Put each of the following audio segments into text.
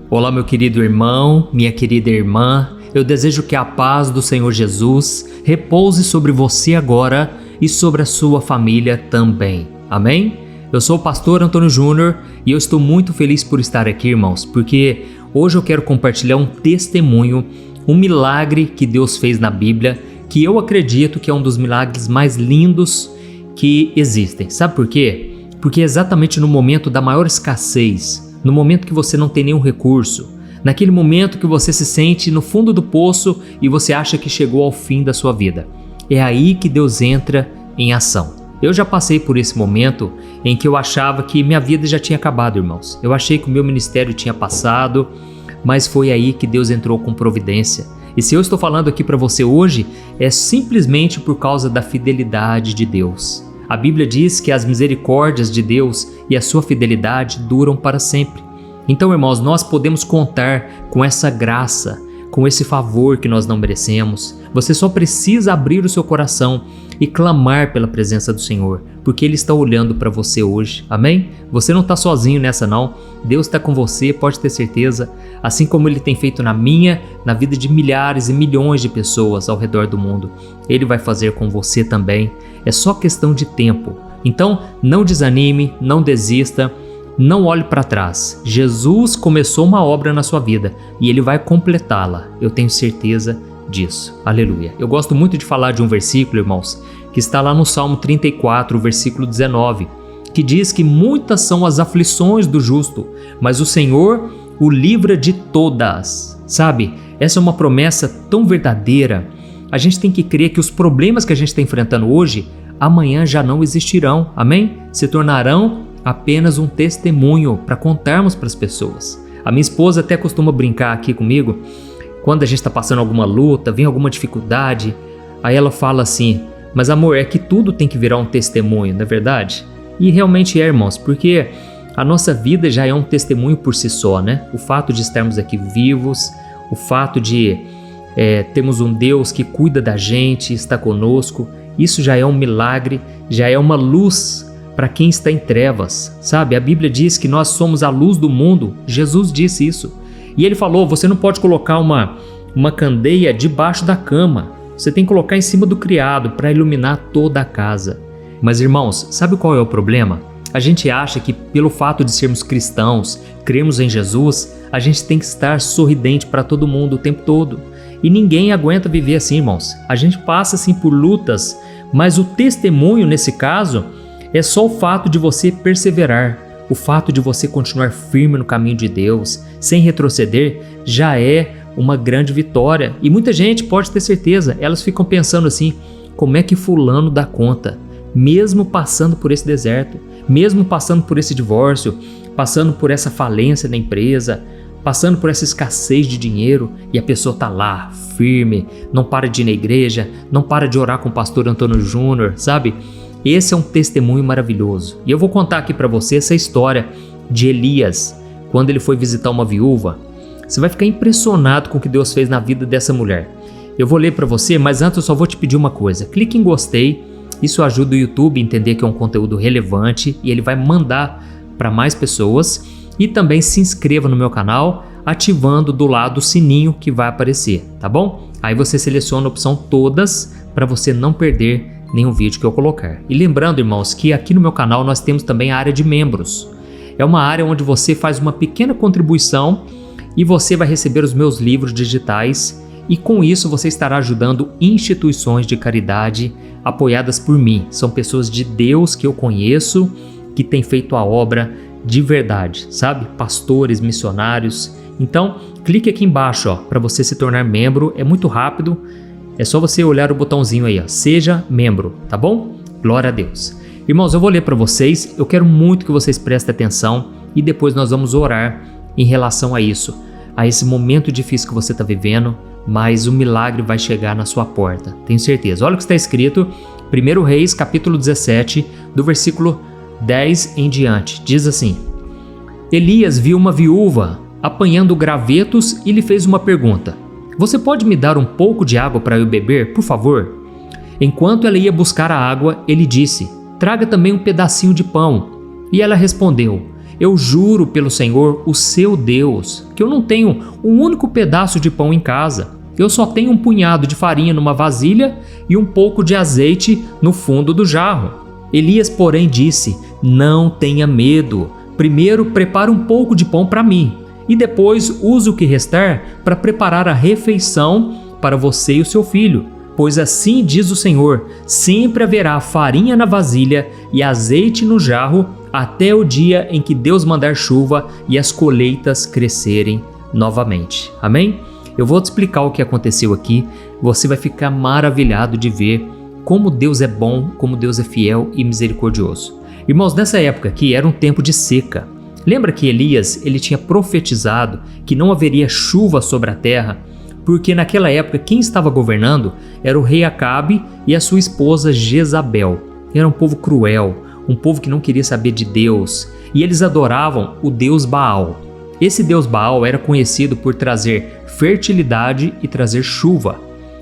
Olá, meu querido irmão, minha querida irmã, eu desejo que a paz do Senhor Jesus repouse sobre você agora e sobre a sua família também. Amém? Eu sou o pastor Antônio Júnior e eu estou muito feliz por estar aqui, irmãos, porque hoje eu quero compartilhar um testemunho, um milagre que Deus fez na Bíblia, que eu acredito que é um dos milagres mais lindos que existem. Sabe por quê? Porque exatamente no momento da maior escassez, no momento que você não tem nenhum recurso, naquele momento que você se sente no fundo do poço e você acha que chegou ao fim da sua vida, é aí que Deus entra em ação. Eu já passei por esse momento em que eu achava que minha vida já tinha acabado, irmãos. Eu achei que o meu ministério tinha passado, mas foi aí que Deus entrou com providência. E se eu estou falando aqui para você hoje, é simplesmente por causa da fidelidade de Deus. A Bíblia diz que as misericórdias de Deus e a sua fidelidade duram para sempre. Então, irmãos, nós podemos contar com essa graça, com esse favor que nós não merecemos. Você só precisa abrir o seu coração e clamar pela presença do Senhor, porque Ele está olhando para você hoje. Amém? Você não está sozinho nessa não. Deus está com você, pode ter certeza. Assim como Ele tem feito na minha, na vida de milhares e milhões de pessoas ao redor do mundo, Ele vai fazer com você também. É só questão de tempo. Então, não desanime, não desista, não olhe para trás. Jesus começou uma obra na sua vida e Ele vai completá-la. Eu tenho certeza disso. Aleluia. Eu gosto muito de falar de um versículo, irmãos, que está lá no Salmo 34, versículo 19, que diz que muitas são as aflições do justo, mas o Senhor o livra de todas. Sabe? Essa é uma promessa tão verdadeira. A gente tem que crer que os problemas que a gente está enfrentando hoje, amanhã já não existirão. Amém? Se tornarão apenas um testemunho para contarmos para as pessoas. A minha esposa até costuma brincar aqui comigo, quando a gente está passando alguma luta, vem alguma dificuldade, aí ela fala assim, mas amor, é que tudo tem que virar um testemunho, não é verdade? E realmente é, irmãos, porque a nossa vida já é um testemunho por si só, né? O fato de estarmos aqui vivos, o fato de termos um Deus que cuida da gente, está conosco, isso já é um milagre, já é uma luz para quem está em trevas, sabe? A Bíblia diz que nós somos a luz do mundo, Jesus disse isso. E Ele falou, você não pode colocar uma candeia debaixo da cama, você tem que colocar em cima do criado para iluminar toda a casa. Mas irmãos, sabe qual é o problema? A gente acha que pelo fato de sermos cristãos, cremos em Jesus, a gente tem que estar sorridente para todo mundo o tempo todo. E ninguém aguenta viver assim, irmãos. A gente passa assim por lutas, mas o testemunho nesse caso é só o fato de você perseverar. O fato de você continuar firme no caminho de Deus, sem retroceder, já é uma grande vitória. E muita gente, pode ter certeza, elas ficam pensando assim, como é que fulano dá conta? Mesmo passando por esse deserto, mesmo passando por esse divórcio, passando por essa falência da empresa, passando por essa escassez de dinheiro, e a pessoa está lá, firme, não para de ir na igreja, não para de orar com o pastor Antônio Júnior, sabe? Esse é um testemunho maravilhoso. E eu vou contar aqui para você essa história de Elias, quando ele foi visitar uma viúva. Você vai ficar impressionado com o que Deus fez na vida dessa mulher. Eu vou ler para você, mas antes eu só vou te pedir uma coisa. Clique em gostei, isso ajuda o YouTube a entender que é um conteúdo relevante e ele vai mandar para mais pessoas. E também se inscreva no meu canal, ativando do lado o sininho que vai aparecer, tá bom? Aí você seleciona a opção todas para você não perder nenhum vídeo que eu colocar. E lembrando, irmãos, que aqui no meu canal nós temos também a área de membros. É uma área onde você faz uma pequena contribuição e você vai receber os meus livros digitais e com isso você estará ajudando instituições de caridade apoiadas por mim. São pessoas de Deus que eu conheço, que têm feito a obra de verdade, sabe? Pastores, missionários. Então, clique aqui embaixo para você se tornar membro, é muito rápido. É só você olhar o botãozinho aí, seja membro, tá bom? Glória a Deus. Irmãos, eu vou ler para vocês, eu quero muito que vocês prestem atenção e depois nós vamos orar em relação a isso, a esse momento difícil que você está vivendo, mas o milagre vai chegar na sua porta, tenho certeza. Olha o que está escrito, 1 Reis, capítulo 17, do versículo 10 em diante, diz assim: Elias viu uma viúva apanhando gravetos e lhe fez uma pergunta. Você pode me dar um pouco de água para eu beber, por favor? Enquanto ela ia buscar a água, ele disse, traga também um pedacinho de pão. E ela respondeu, eu juro pelo Senhor, o seu Deus, que eu não tenho um único pedaço de pão em casa. Eu só tenho um punhado de farinha numa vasilha e um pouco de azeite no fundo do jarro. Elias, porém, disse: não tenha medo. Primeiro prepare um pouco de pão para mim e depois use o que restar para preparar a refeição para você e o seu filho. Pois assim diz o Senhor, sempre haverá farinha na vasilha e azeite no jarro até o dia em que Deus mandar chuva e as colheitas crescerem novamente. Amém? Eu vou te explicar o que aconteceu aqui. Você vai ficar maravilhado de ver como Deus é bom, como Deus é fiel e misericordioso. Irmãos, nessa época aqui era um tempo de seca. Lembra que Elias ele tinha profetizado que não haveria chuva sobre a terra, porque naquela época quem estava governando era o rei Acabe e a sua esposa Jezabel. Era um povo cruel, um povo que não queria saber de Deus, e eles adoravam o deus Baal. Esse deus Baal era conhecido por trazer fertilidade e trazer chuva.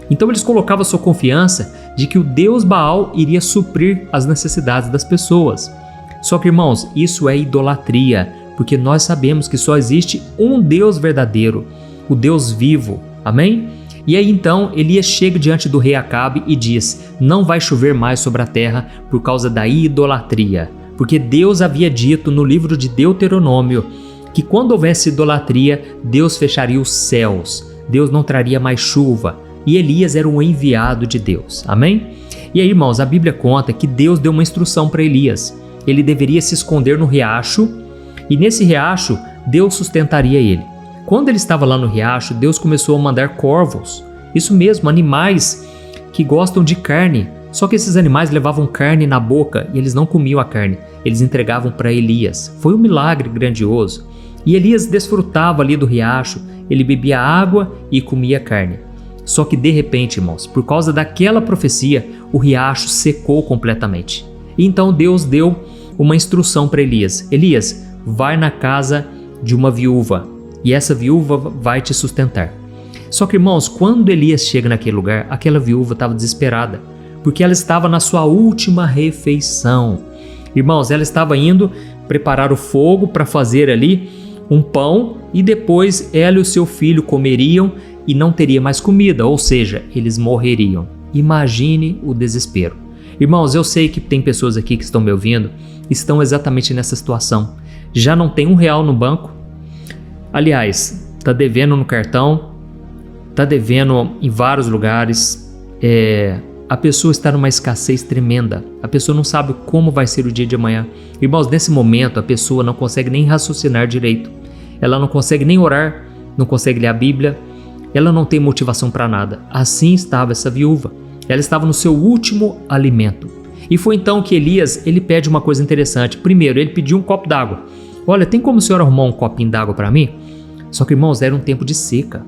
Então eles colocavam sua confiança de que o deus Baal iria suprir as necessidades das pessoas. Só que, irmãos, isso é idolatria, porque nós sabemos que só existe um Deus verdadeiro, o Deus vivo. Amém? E aí então Elias chega diante do rei Acabe e diz: não vai chover mais sobre a terra por causa da idolatria, porque Deus havia dito no livro de Deuteronômio que quando houvesse idolatria, Deus fecharia os céus, Deus não traria mais chuva, e Elias era um enviado de Deus. Amém? E aí, irmãos, a Bíblia conta que Deus deu uma instrução para Elias. Ele deveria se esconder no riacho, e nesse riacho Deus sustentaria ele. Quando ele estava lá no riacho, Deus começou a mandar corvos, isso mesmo, animais que gostam de carne, só que esses animais levavam carne na boca e eles não comiam a carne, eles entregavam para Elias. Foi um milagre grandioso. E Elias desfrutava ali do riacho, ele bebia água e comia carne. Só que de repente, irmãos, por causa daquela profecia, o riacho secou completamente. E então Deus deu uma instrução para Elias: Elias, vai na casa de uma viúva e essa viúva vai te sustentar. Só que, irmãos, quando Elias chega naquele lugar, aquela viúva estava desesperada, porque ela estava na sua última refeição. Irmãos, ela estava indo preparar o fogo para fazer ali um pão e depois ela e o seu filho comeriam e não teria mais comida, ou seja, eles morreriam. Imagine o desespero. Irmãos, eu sei que tem pessoas aqui que estão me ouvindo, estão exatamente nessa situação. Já não tem R$1 no banco. Aliás, está devendo no cartão, está devendo em vários lugares. A pessoa está numa escassez tremenda. A pessoa não sabe como vai ser o dia de amanhã. Irmãos, nesse momento a pessoa não consegue nem raciocinar direito. Ela não consegue nem orar, não consegue ler a Bíblia. Ela não tem motivação para nada. Assim estava essa viúva. Ela estava no seu último alimento. E foi então que Elias, ele pede uma coisa interessante. Primeiro, ele pediu um copo d'água. Olha, tem como o senhor arrumar um copinho d'água para mim? Só que, irmãos, era um tempo de seca.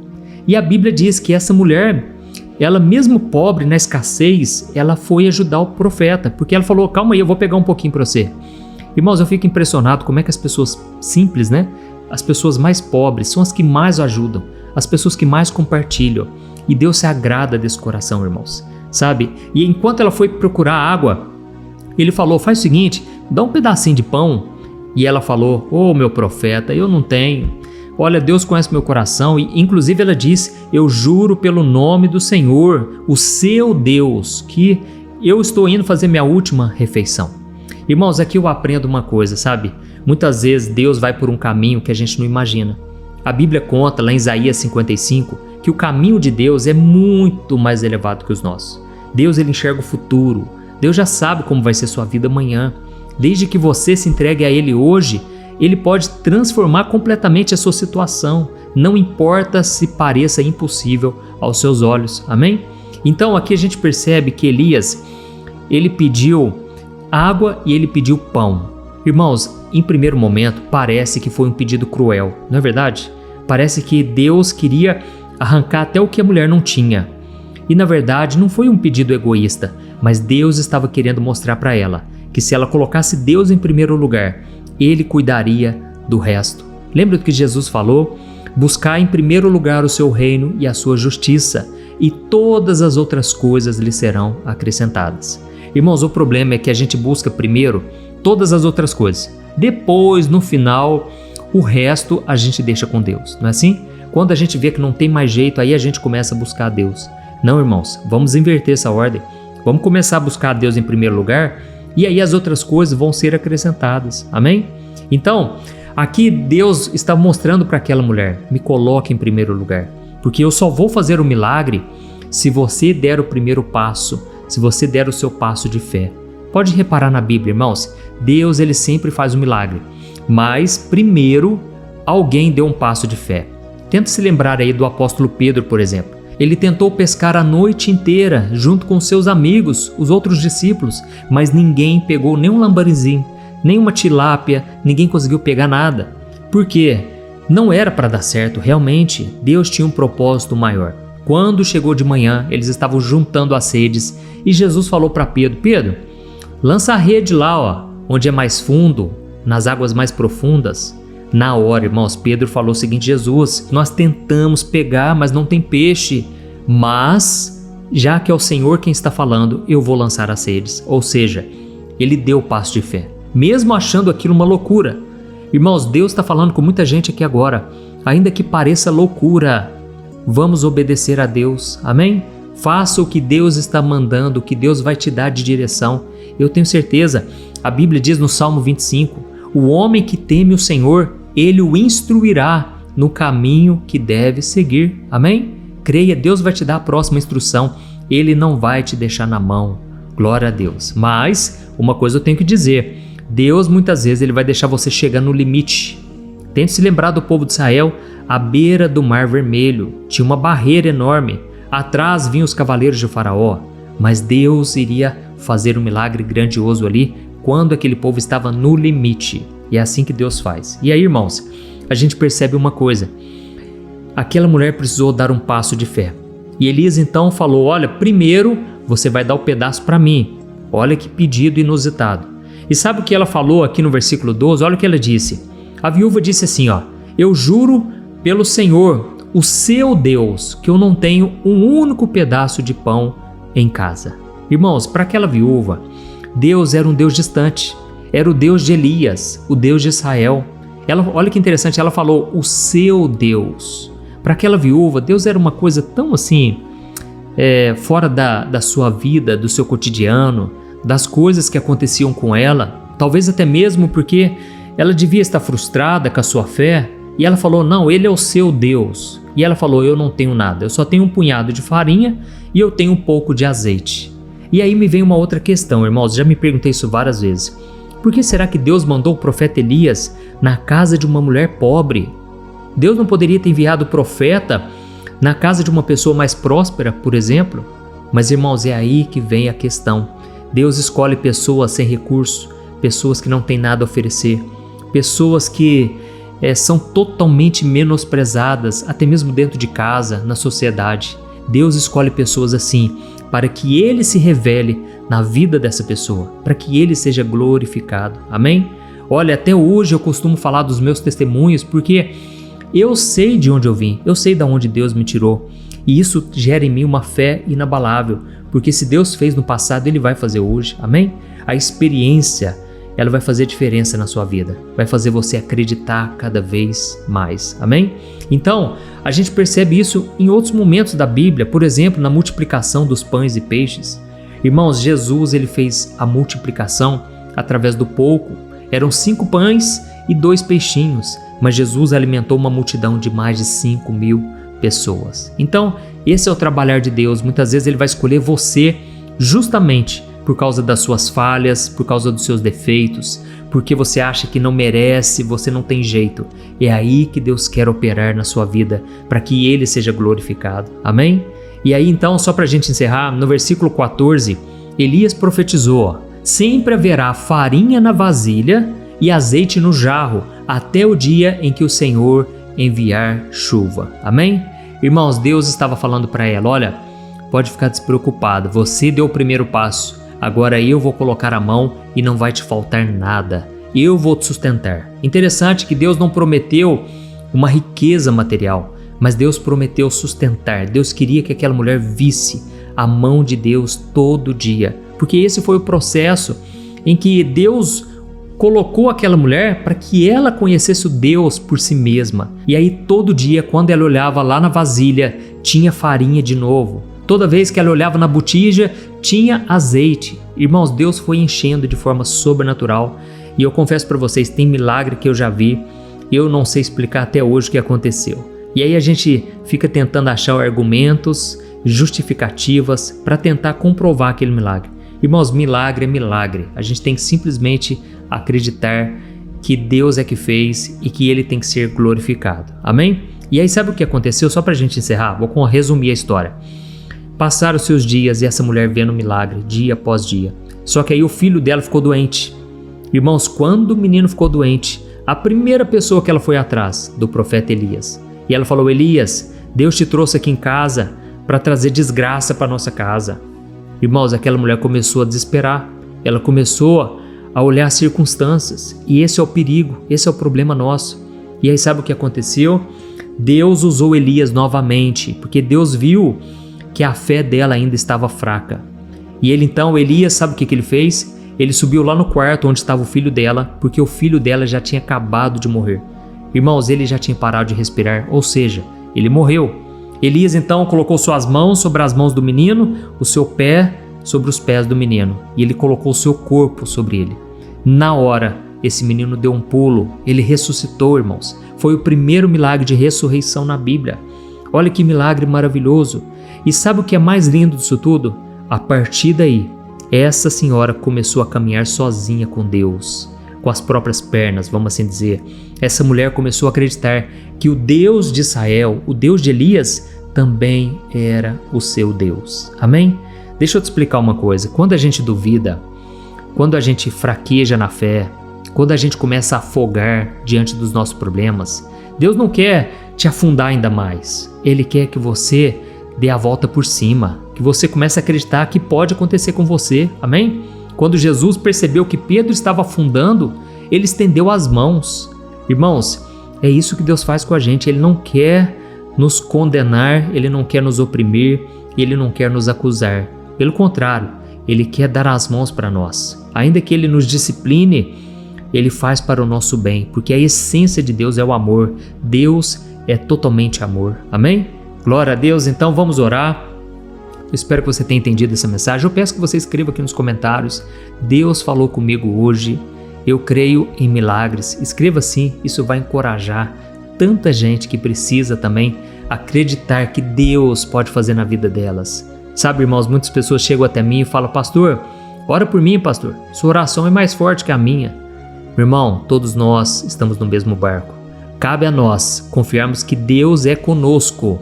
E a Bíblia diz que essa mulher, ela mesmo pobre, na escassez, ela foi ajudar o profeta. Porque ela falou: calma aí, eu vou pegar um pouquinho para você. Irmãos, eu fico impressionado como é que as pessoas simples, né? As pessoas mais pobres são as que mais ajudam. As pessoas que mais compartilham. E Deus se agrada desse coração, irmãos. Sabe? E enquanto ela foi procurar água, ele falou: faz o seguinte, dá um pedacinho de pão. E ela falou: ô meu profeta, eu não tenho. Olha, Deus conhece meu coração. E inclusive ela disse: eu juro pelo nome do Senhor, o seu Deus, que eu estou indo fazer minha última refeição. Irmãos, aqui eu aprendo uma coisa, sabe? Muitas vezes Deus vai por um caminho que a gente não imagina. A Bíblia conta lá em Isaías 55 que o caminho de Deus é muito mais elevado que os nossos. Deus, ele enxerga o futuro. Deus já sabe como vai ser sua vida amanhã. Desde que você se entregue a Ele hoje, Ele pode transformar completamente a sua situação. Não importa se pareça impossível aos seus olhos. Amém? Então aqui a gente percebe que Elias, ele pediu água e ele pediu pão. Irmãos, em primeiro momento parece que foi um pedido cruel, não é verdade? Parece que Deus queria arrancar até o que a mulher não tinha. E na verdade não foi um pedido egoísta, mas Deus estava querendo mostrar para ela que se ela colocasse Deus em primeiro lugar, Ele cuidaria do resto. Lembra do que Jesus falou? Buscar em primeiro lugar o seu reino e a sua justiça, e todas as outras coisas lhe serão acrescentadas. Irmãos, o problema é que a gente busca primeiro todas as outras coisas, Depois, no final, o resto a gente deixa com Deus, não é assim? Quando a gente vê que não tem mais jeito, aí a gente começa a buscar a Deus. Não, irmãos, vamos inverter essa ordem. Vamos começar a buscar a Deus em primeiro lugar e aí as outras coisas vão ser acrescentadas. Amém? Então, aqui Deus está mostrando para aquela mulher: me coloque em primeiro lugar, porque eu só vou fazer o milagre se você der o primeiro passo, se você der o seu passo de fé. Pode reparar na Bíblia, irmãos, Deus ele sempre faz um milagre, mas primeiro alguém deu um passo de fé. Tenta se lembrar aí do apóstolo Pedro, por exemplo. Ele tentou pescar a noite inteira junto com seus amigos, os outros discípulos, mas ninguém pegou nem um lambarizinho, nem uma tilápia, ninguém conseguiu pegar nada. Por quê? Não era para dar certo, realmente Deus tinha um propósito maior. Quando chegou de manhã, eles estavam juntando as redes e Jesus falou para Pedro: Pedro, lança a rede lá, ó, onde é mais fundo, nas águas mais profundas. Na hora, irmãos, Pedro falou o seguinte: Jesus, nós tentamos pegar, mas não tem peixe, mas já que é o Senhor quem está falando, eu vou lançar as redes. Ou seja, ele deu o passo de fé, mesmo achando aquilo uma loucura. Irmãos, Deus está falando com muita gente aqui agora, ainda que pareça loucura, vamos obedecer a Deus, amém? Faça o que Deus está mandando, o que Deus vai te dar de direção. Eu tenho certeza, a Bíblia diz no Salmo 25, o homem que teme o Senhor, ele o instruirá no caminho que deve seguir, amém? Creia, Deus vai te dar a próxima instrução, ele não vai te deixar na mão, glória a Deus. Mas, uma coisa eu tenho que dizer, Deus muitas vezes ele vai deixar você chegar no limite. Tente se lembrar do povo de Israel, à beira do Mar Vermelho, tinha uma barreira enorme, atrás vinham os cavaleiros de Faraó, mas Deus iria fazer um milagre grandioso ali, quando aquele povo estava no limite. E é assim que Deus faz. E aí, irmãos, a gente percebe uma coisa. Aquela mulher precisou dar um passo de fé. E Elias então falou: olha, primeiro você vai dar o pedaço para mim. Olha que pedido inusitado. E sabe o que ela falou aqui no versículo 12? Olha o que ela disse. A viúva disse assim, ó: eu juro pelo Senhor, o seu Deus, que eu não tenho um único pedaço de pão em casa. Irmãos, para aquela viúva, Deus era um Deus distante, era o Deus de Elias, o Deus de Israel. Olha que interessante, ela falou o seu Deus. Para aquela viúva, Deus era uma coisa tão assim, fora da sua vida, do seu cotidiano, das coisas que aconteciam com ela, talvez até mesmo porque ela devia estar frustrada com a sua fé, e ela falou: não, ele é o seu Deus. E ela falou: eu não tenho nada, eu só tenho um punhado de farinha e eu tenho um pouco de azeite. E aí me vem uma outra questão, irmãos, já me perguntei isso várias vezes. Por que será que Deus mandou o profeta Elias na casa de uma mulher pobre? Deus não poderia ter enviado o profeta na casa de uma pessoa mais próspera, por exemplo? Mas, irmãos, é aí que vem a questão. Deus escolhe pessoas sem recurso, pessoas que não têm nada a oferecer, pessoas que são totalmente menosprezadas, até mesmo dentro de casa, na sociedade. Deus escolhe pessoas assim, para que Ele se revele na vida dessa pessoa, para que Ele seja glorificado. Amém? Olha, até hoje eu costumo falar dos meus testemunhos, porque eu sei de onde eu vim, eu sei de onde Deus me tirou. E isso gera em mim uma fé inabalável, porque se Deus fez no passado, Ele vai fazer hoje. Amém? A experiência, ela vai fazer diferença na sua vida, vai fazer você acreditar cada vez mais. Amém? Então, a gente percebe isso em outros momentos da Bíblia, por exemplo, na multiplicação dos pães e peixes. Irmãos, Jesus ele fez a multiplicação através do pouco. Eram 5 pães e 2 peixinhos, mas Jesus alimentou uma multidão de mais de 5.000 pessoas. Então, esse é o trabalhar de Deus. Muitas vezes Ele vai escolher você justamente por causa das suas falhas, por causa dos seus defeitos, porque você acha que não merece, você não tem jeito. É aí que Deus quer operar na sua vida, para que Ele seja glorificado. Amém? E aí então, só para a gente encerrar, no versículo 14, Elias profetizou: sempre haverá farinha na vasilha e azeite no jarro, até o dia em que o Senhor enviar chuva. Amém? Irmãos, Deus estava falando para ela: olha, pode ficar despreocupado, você deu o primeiro passo. Agora eu vou colocar a mão e não vai te faltar nada. Eu vou te sustentar. Interessante que Deus não prometeu uma riqueza material, mas Deus prometeu sustentar. Deus queria que aquela mulher visse a mão de Deus todo dia, porque esse foi o processo em que Deus colocou aquela mulher para que ela conhecesse o Deus por si mesma. E aí todo dia, quando ela olhava lá na vasilha, tinha farinha de novo. Toda vez que ela olhava na botija, tinha azeite. Irmãos, Deus foi enchendo de forma sobrenatural. E eu confesso para vocês, tem milagre que eu já vi, eu não sei explicar até hoje o que aconteceu. E aí a gente fica tentando achar argumentos, justificativas para tentar comprovar aquele milagre. Irmãos, milagre é milagre. A gente tem que simplesmente acreditar que Deus é que fez e que Ele tem que ser glorificado. Amém? E aí sabe o que aconteceu? Só para a gente encerrar, vou resumir a história. Passaram os seus dias e essa mulher vendo o milagre, dia após dia. Só que aí o filho dela ficou doente. Irmãos, quando o menino ficou doente, a primeira pessoa que ela foi atrás, do profeta Elias. E ela falou: Elias, Deus te trouxe aqui em casa para trazer desgraça para nossa casa. Irmãos, aquela mulher começou a desesperar. Ela começou a olhar as circunstâncias. E esse é o perigo, esse é o problema nosso. E aí sabe o que aconteceu? Deus usou Elias novamente, porque Deus viu que a fé dela ainda estava fraca. E Elias, sabe o que ele fez? Ele subiu lá no quarto onde estava o filho dela, porque o filho dela já tinha acabado de morrer. Irmãos, ele já tinha parado de respirar, ou seja, ele morreu. Elias então colocou suas mãos sobre as mãos do menino, o seu pé sobre os pés do menino, e ele colocou o seu corpo sobre ele. Na hora, esse menino deu um pulo, ele ressuscitou, irmãos. Foi o primeiro milagre de ressurreição na Bíblia. Olha que milagre maravilhoso. E sabe o que é mais lindo disso tudo? A partir daí, essa senhora começou a caminhar sozinha com Deus, com as próprias pernas, vamos assim dizer. Essa mulher começou a acreditar que o Deus de Israel, o Deus de Elias, também era o seu Deus. Amém? Deixa eu te explicar uma coisa. Quando a gente duvida, quando a gente fraqueja na fé, quando a gente começa a afogar diante dos nossos problemas, Deus não quer te afundar ainda mais. Ele quer que você dê a volta por cima, que você comece a acreditar que pode acontecer com você. Amém? Quando Jesus percebeu que Pedro estava afundando, ele estendeu as mãos. Irmãos, é isso que Deus faz com a gente. Ele não quer nos condenar, Ele não quer nos oprimir, Ele não quer nos acusar. Pelo contrário, Ele quer dar as mãos para nós. Ainda que Ele nos discipline, Ele faz para o nosso bem, porque a essência de Deus é o amor. Deus é totalmente amor. Amém? Glória a Deus. Então vamos orar. Eu espero que você tenha entendido essa mensagem. Eu peço que você escreva aqui nos comentários: Deus falou comigo hoje, eu creio em milagres. Escreva assim, isso vai encorajar tanta gente que precisa também acreditar que Deus pode fazer na vida delas. Sabe, irmãos, muitas pessoas chegam até mim e falam: pastor, ora por mim, pastor, sua oração é mais forte que a minha. Meu irmão, todos nós estamos no mesmo barco. Cabe a nós confiarmos que Deus é conosco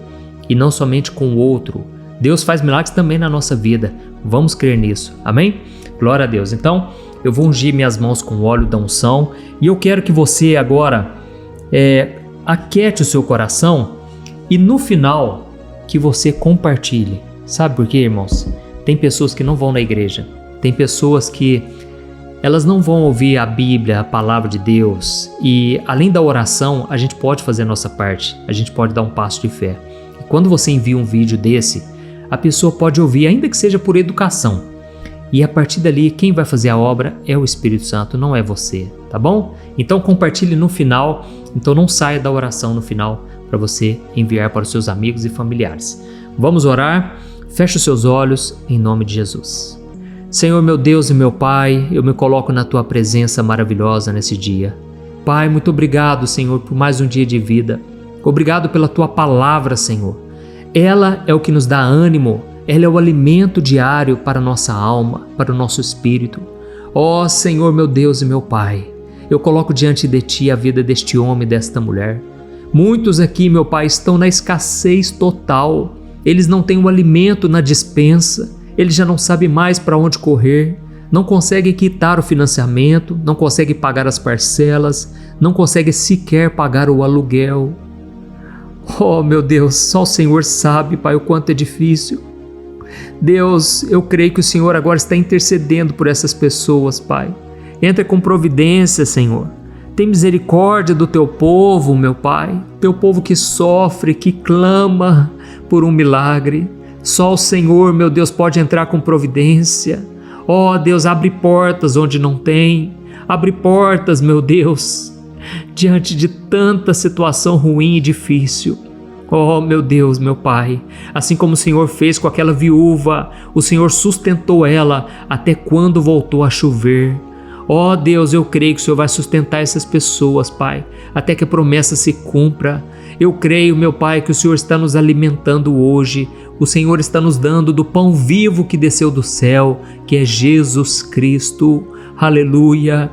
e não somente com o outro. Deus faz milagres também na nossa vida. Vamos crer nisso. Amém? Glória a Deus. Então, eu vou ungir minhas mãos com o óleo da unção e eu quero que você agora aquete o seu coração e no final que você compartilhe. Sabe por quê, irmãos? Tem pessoas que não vão na igreja. Tem pessoas que elas não vão ouvir a Bíblia, a palavra de Deus. E além da oração, a gente pode fazer a nossa parte. A gente pode dar um passo de fé. E quando você envia um vídeo desse, a pessoa pode ouvir, ainda que seja por educação. E a partir dali, quem vai fazer a obra é o Espírito Santo, não é você, tá bom? Então compartilhe no final, então não saia da oração no final para você enviar para os seus amigos e familiares. Vamos orar? Feche os seus olhos em nome de Jesus. Senhor, meu Deus e meu Pai, eu me coloco na Tua presença maravilhosa nesse dia. Pai, muito obrigado, Senhor, por mais um dia de vida. Obrigado pela Tua palavra, Senhor. Ela é o que nos dá ânimo, ela é o alimento diário para a nossa alma, para o nosso espírito. Ó Senhor, meu Deus e meu Pai, eu coloco diante de Ti a vida deste homem e desta mulher. Muitos aqui, meu Pai, estão na escassez total. Eles não têm o alimento na despensa, eles já não sabem mais para onde correr, não conseguem quitar o financiamento, não conseguem pagar as parcelas, não conseguem sequer pagar o aluguel. Oh, meu Deus, só o Senhor sabe, Pai, o quanto é difícil. Deus, eu creio que o Senhor agora está intercedendo por essas pessoas, Pai. Entra com providência, Senhor. Tem misericórdia do Teu povo, meu Pai. Teu povo que sofre, que clama por um milagre. Só o Senhor, meu Deus, pode entrar com providência. Oh, Deus, abre portas onde não tem. Abre portas, meu Deus, diante de tanta situação ruim e difícil. Oh, meu Deus, meu Pai, assim como o Senhor fez com aquela viúva, o Senhor sustentou ela até quando voltou a chover. Oh, Deus, eu creio que o Senhor vai sustentar essas pessoas, Pai, até que a promessa se cumpra. Eu creio, meu Pai, que o Senhor está nos alimentando hoje. O Senhor está nos dando do pão vivo que desceu do céu, que é Jesus Cristo. Aleluia.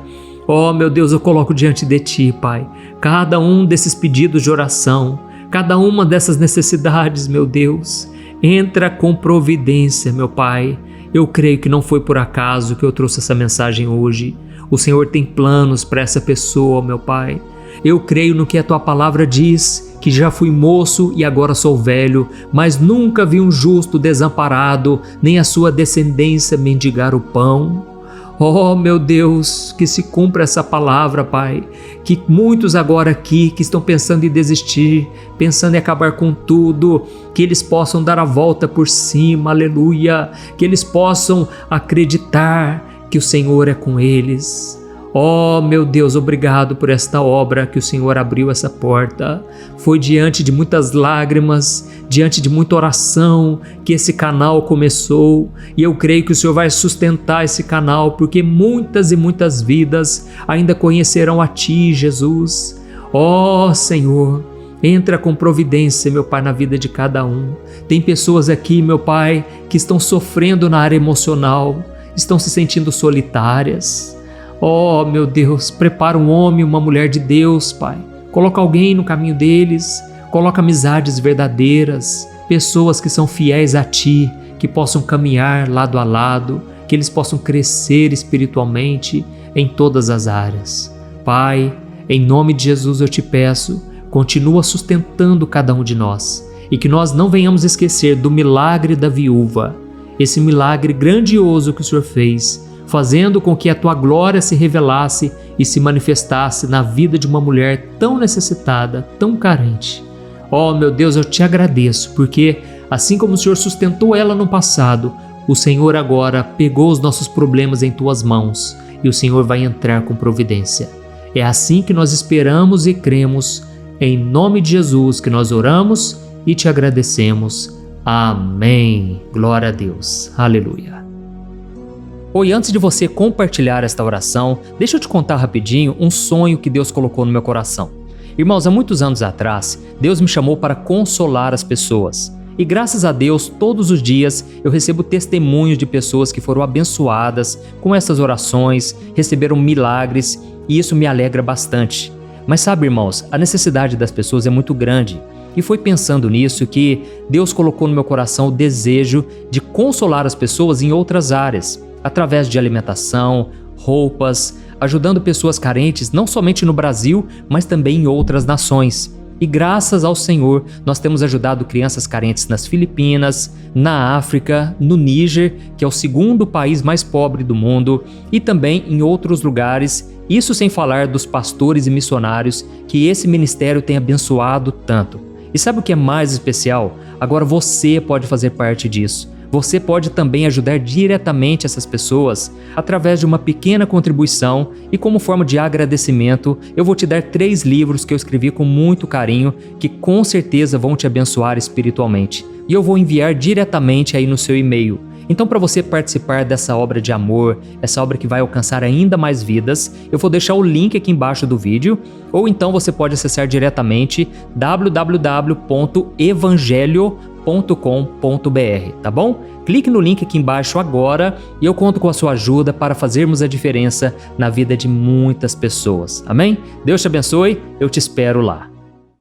Oh, meu Deus, eu coloco diante de Ti, Pai, cada um desses pedidos de oração, cada uma dessas necessidades, meu Deus. Entra com providência, meu Pai. Eu creio que não foi por acaso que eu trouxe essa mensagem hoje. O Senhor tem planos para essa pessoa, meu Pai. Eu creio no que a Tua palavra diz, que já fui moço e agora sou velho, mas nunca vi um justo desamparado, nem a sua descendência mendigar o pão. Oh, meu Deus, que se cumpra essa palavra, Pai, que muitos agora aqui que estão pensando em desistir, pensando em acabar com tudo, que eles possam dar a volta por cima, aleluia, que eles possam acreditar que o Senhor é com eles. Oh, meu Deus, obrigado por esta obra que o Senhor abriu essa porta. Foi diante de muitas lágrimas, diante de muita oração que esse canal começou, e eu creio que o Senhor vai sustentar esse canal, porque muitas e muitas vidas ainda conhecerão a Ti, Jesus. Oh, Senhor, entra com providência, meu Pai, na vida de cada um. Tem pessoas aqui, meu Pai, que estão sofrendo na área emocional, estão se sentindo solitárias. Oh, meu Deus, prepara um homem, uma mulher de Deus, Pai. Coloca alguém no caminho deles, coloca amizades verdadeiras, pessoas que são fiéis a Ti, que possam caminhar lado a lado, que eles possam crescer espiritualmente em todas as áreas. Pai, em nome de Jesus eu Te peço, continua sustentando cada um de nós e que nós não venhamos esquecer do milagre da viúva, esse milagre grandioso que o Senhor fez, fazendo com que a Tua glória se revelasse e se manifestasse na vida de uma mulher tão necessitada, tão carente. Oh, meu Deus, eu Te agradeço, porque assim como o Senhor sustentou ela no passado, o Senhor agora pegou os nossos problemas em Tuas mãos e o Senhor vai entrar com providência. É assim que nós esperamos e cremos, em nome de Jesus que nós oramos e Te agradecemos. Amém. Glória a Deus. Aleluia. Oi, antes de você compartilhar esta oração, deixa eu te contar rapidinho um sonho que Deus colocou no meu coração. Irmãos, há muitos anos atrás, Deus me chamou para consolar as pessoas. E graças a Deus, todos os dias eu recebo testemunhos de pessoas que foram abençoadas com essas orações, receberam milagres, e isso me alegra bastante. Mas sabe, irmãos, a necessidade das pessoas é muito grande. E foi pensando nisso que Deus colocou no meu coração o desejo de consolar as pessoas em outras áreas, através de alimentação, roupas, ajudando pessoas carentes não somente no Brasil, mas também em outras nações. E graças ao Senhor, nós temos ajudado crianças carentes nas Filipinas, na África, no Níger, que é o segundo país mais pobre do mundo, e também em outros lugares, isso sem falar dos pastores e missionários que esse ministério tem abençoado tanto. E sabe o que é mais especial? Agora você pode fazer parte disso. Você pode também ajudar diretamente essas pessoas através de uma pequena contribuição, e como forma de agradecimento, eu vou te dar 3 livros que eu escrevi com muito carinho, que com certeza vão te abençoar espiritualmente. E eu vou enviar diretamente aí no seu e-mail. Então, para você participar dessa obra de amor, essa obra que vai alcançar ainda mais vidas, eu vou deixar o link aqui embaixo do vídeo, ou então você pode acessar diretamente www.evangelio.com.br, tá bom? Clique no link aqui embaixo agora e eu conto com a sua ajuda para fazermos a diferença na vida de muitas pessoas. Amém? Deus te abençoe, eu te espero lá.